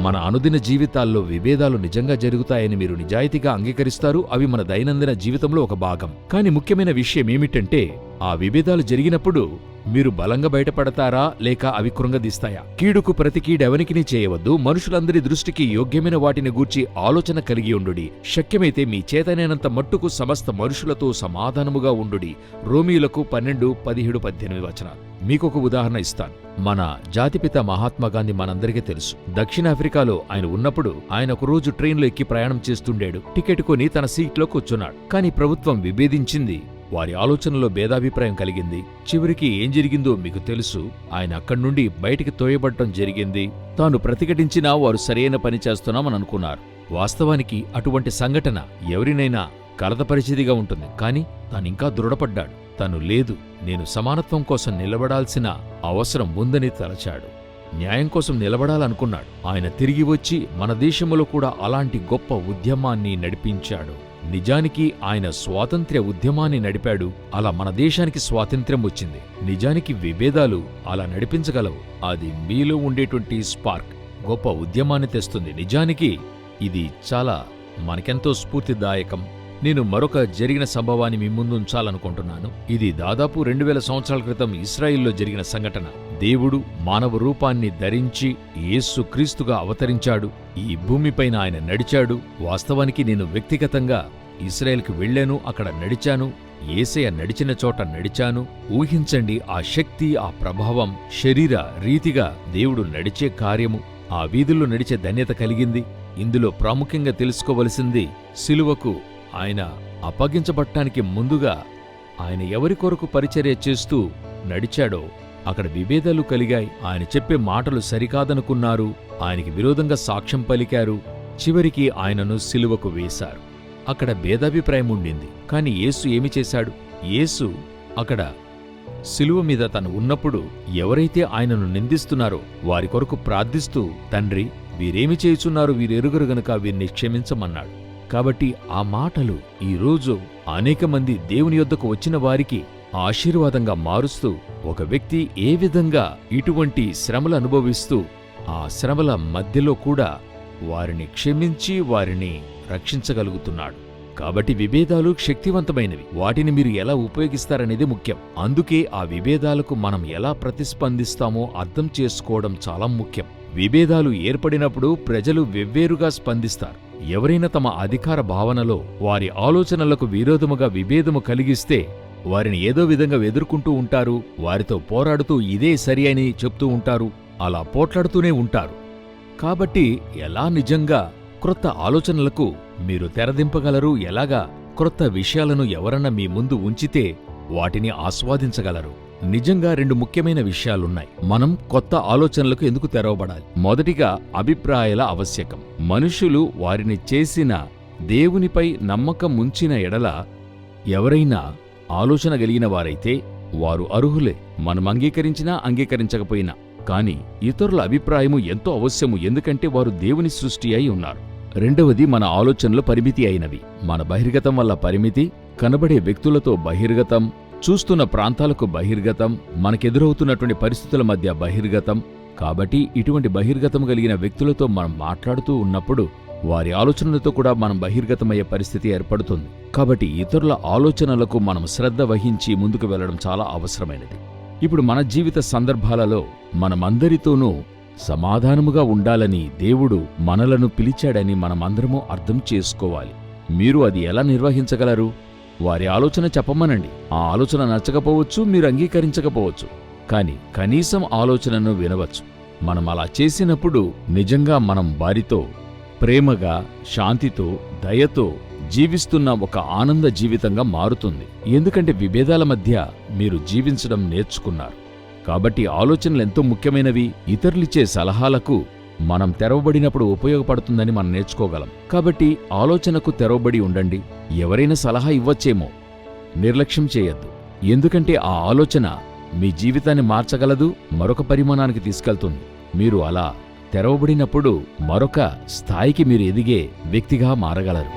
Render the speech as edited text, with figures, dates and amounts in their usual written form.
మన అనుదిన జీవితాల్లో విభేదాలు నిజంగా జరుగుతాయని మీరు నిజాయితీగా అంగీకరిస్తారు. అవి మన దైనందిన జీవితంలో ఒక భాగం. కానీ ముఖ్యమైన విషయం ఏమిటంటే, ఆ విభేదాలు జరిగినప్పుడు మీరు బలంగా బయటపడతారా లేక అవి కృంగదీస్తాయా? కీడుకు ప్రతి కీడెవనికినీ చేయవద్దు. మనుషులందరి దృష్టికి యోగ్యమైన వాటిని గూర్చి ఆలోచన కలిగి ఉండుడి. శక్యమైతే మీ చేతనైనంత మట్టుకు సమస్త మనుషులతో సమాధానముగా ఉండుడి. రోమీయులకు 12:17-18 మీకొక ఉదాహరణ ఇస్తాను. మన జాతిపిత మహాత్మాగాంధీ మనందరికీ తెలుసు. దక్షిణాఫ్రికాలో ఆయన ఉన్నప్పుడు ఆయన ఒక రోజు ట్రైన్లో ఎక్కి ప్రయాణం చేస్తుండాడు. టికెట్ కొని తన సీట్లో కూర్చున్నాడు. కానీ ప్రభుత్వం విభేదించింది. వారి ఆలోచనలో భేదాభిప్రాయం కలిగింది. చివరికి ఏం జరిగిందో మీకు తెలుసు. ఆయన అక్కడి నుండి బయటికి తోయబడటం జరిగింది. తాను ప్రతిఘటించినా వారు సరైన పని చేస్తున్నామని అనుకున్నారు. వాస్తవానికి అటువంటి సంఘటన ఎవరినైనా కలతపరిచేదిగా ఉంటుంది. కాని తానింకా దృఢపడ్డాడు. తను లేదు, నేను సమానత్వం కోసం నిలబడాల్సిన అవసరం ఉందని తలచాడు. న్యాయం కోసం నిలబడాలనుకున్నాడు. ఆయన తిరిగి వచ్చి మన దేశంలో కూడా అలాంటి గొప్ప ఉద్యమాన్ని నడిపించాడు. నిజానికి ఆయన స్వాతంత్ర్య ఉద్యమాన్ని నడిపాడు. అలా మన దేశానికి స్వాతంత్ర్యం వచ్చింది. నిజానికి విభేదాలు అలా నడిపించగలవు. అది మీలో ఉండేటువంటి స్పార్క్ గొప్ప ఉద్యమాన్ని తెస్తుంది. నిజానికి ఇది చాలా మనకెంతో స్ఫూర్తిదాయకం. నేను మరొక జరిగిన సంభవాన్ని మీ ముందు ఉంచాలనుకుంటున్నాను. ఇది దాదాపు 2000 సంవత్సరాల క్రితం ఇశ్రాయిల్లో జరిగిన సంఘటన. దేవుడు మానవ రూపాన్ని ధరించి యేసుక్రీస్తుగా అవతరించాడు. ఈ భూమిపైన ఆయన నడిచాడు. వాస్తవానికి నేను వ్యక్తిగతంగా ఇశ్రాయేల్కి వెళ్లాను. అక్కడ నడిచాను. యేసయ్య నడిచిన చోట నడిచాను. ఊహించండి ఆ శక్తి, ఆ ప్రభావం. శరీర రీతిగా దేవుడు నడిచే కార్యము, ఆ వీధుల్లో నడిచే ధన్యత కలిగింది. ఇందులో ప్రాముఖ్యంగా తెలుసుకోవలసింది, సిలువకు ఆయన అప్పగించబట్టానికి ముందుగా ఆయన ఎవరి కొరకు పరిచర్య చేస్తూ నడిచాడో అక్కడ విభేదాలు కలిగాయి. ఆయన చెప్పే మాటలు సరికాదనుకున్నారు. ఆయనకి విరోధంగా సాక్ష్యం పలికారు. చివరికి ఆయనను సిలువకు వేశారు. అక్కడ భేదాభిప్రాయం ఉండింది. కాని యేసు ఏమి చేశాడు? యేసు అక్కడ సిలువ మీద తను ఉన్నప్పుడు ఎవరైతే ఆయనను నిందిస్తున్నారో వారి కొరకు ప్రార్థిస్తూ, తండ్రి, వీరేమి చేయుచున్నారు, వీరెరుగరు గనుక వీరిని క్షమించమన్నాడు. కాబట్టి ఆ మాటలు ఈరోజు అనేక మంది దేవుని యొద్దకు వచ్చిన వారికి ఆశీర్వాదంగా మారుస్తూ, ఒక వ్యక్తి ఏ విధంగా ఇటువంటి శ్రమలు అనుభవిస్తూ ఆ శ్రమల మధ్యలో కూడా వారిని క్షమించి వారిని రక్షించగలుగుతున్నాడు. కాబట్టి విభేదాలు శక్తివంతమైనవి. వాటిని మీరు ఎలా ఉపయోగిస్తారనేది ముఖ్యం. అందుకే ఆ విభేదాలకు మనం ఎలా ప్రతిస్పందిస్తామో అర్థం చేసుకోవడం చాలా ముఖ్యం. విభేదాలు ఏర్పడినప్పుడు ప్రజలు వెవ్వేరుగా స్పందిస్తారు. ఎవరైనా తమ అధికార భావనలో వారి ఆలోచనలకు విరోధముగా విభేదము కలిగిస్తే వారిని ఏదో విధంగా ఎదుర్కొంటూ ఉంటారు. వారితో పోరాడుతూ ఇదే సరి అని చెప్తూ ఉంటారు. అలా పోట్లాడుతూనే ఉంటారు. కాబట్టి ఎలా నిజంగా క్రొత్త ఆలోచనలకు మీరు తెరదింపగలరు? ఎలాగా క్రొత్త విషయాలను ఎవరన్నా మీ ముందు ఉంచితే వాటిని ఆస్వాదించగలరు? నిజంగా 2 ముఖ్యమైన విషయాలున్నాయి. మనం కొత్త ఆలోచనలకు ఎందుకు తెరవబడాలి? మొదటిగా అభిప్రాయాల ఆవశ్యకం. మనుషులు వారిని చేసిన దేవునిపై నమ్మకం ఉంచిన ఎడల ఎవరైనా ఆలోచన కలిగిన వారైతే వారు అర్హులే, మనం అంగీకరించినా అంగీకరించకపోయినా. కాని ఇతరుల అభిప్రాయము ఎంతో అవశ్యము, ఎందుకంటే వారు దేవుని సృష్టి అయి ఉన్నారు. రెండవది, మన ఆలోచనలు పరిమితి అయినవి. మన బహిర్గతం వల్ల పరిమితి, కనబడే వ్యక్తులతో బహిర్గతం, చూస్తున్న ప్రాంతాలకు బహిర్గతం, మనకెదురవుతున్నటువంటి పరిస్థితుల మధ్య బహిర్గతం. కాబట్టి ఇటువంటి బహిర్గతం కలిగిన వ్యక్తులతో మనం మాట్లాడుతూ ఉన్నప్పుడు వారి ఆలోచనలతో కూడా మనం బహిర్గతమయ్యే పరిస్థితి ఏర్పడుతుంది. కాబట్టి ఇతరుల ఆలోచనలకు మనం శ్రద్ధ వహించి ముందుకు వెళ్లడం చాలా అవసరమైనది. ఇప్పుడు మన జీవిత సందర్భాలలో మనమందరితోనూ సమాధానముగా ఉండాలని దేవుడు మనలను పిలిచాడని మనమందరము అర్థం చేసుకోవాలి. మీరు అది ఎలా నిర్వహించగలరు? వారి ఆలోచన చెప్పమనండి. ఆ ఆలోచన నచ్చకపోవచ్చు, మీరు అంగీకరించకపోవచ్చు. కాని కనీసం ఆలోచనను వినవచ్చు. మనం అలా చేసినప్పుడు నిజంగా మనం వారితో ప్రేమగా, శాంతితో, దయతో జీవిస్తున్న ఒక ఆనంద జీవితంగా మారుతుంది. ఎందుకంటే విభేదాల మధ్య మీరు జీవించడం నేర్చుకున్నారు. కాబట్టి ఆలోచనలు ఎంతో ముఖ్యమైనవి. ఇతరులిచ్చే సలహాలకు మనం తెరవబడినప్పుడు ఉపయోగపడుతుందని మనం నేర్చుకోగలం. కాబట్టి ఆలోచనకు తెరవబడి ఉండండి. ఎవరైనా సలహా ఇవ్వచ్చేమో, నిర్లక్ష్యం చేయొద్దు. ఎందుకంటే ఆ ఆలోచన మీ జీవితాన్ని మార్చగలదు, మరొక పరిమాణానికి తీసుకెళ్తుంది. మీరు అలా తెరవబడినప్పుడు మరొక స్థాయికి మీరు ఎదిగే వ్యక్తిగా మారగలరు.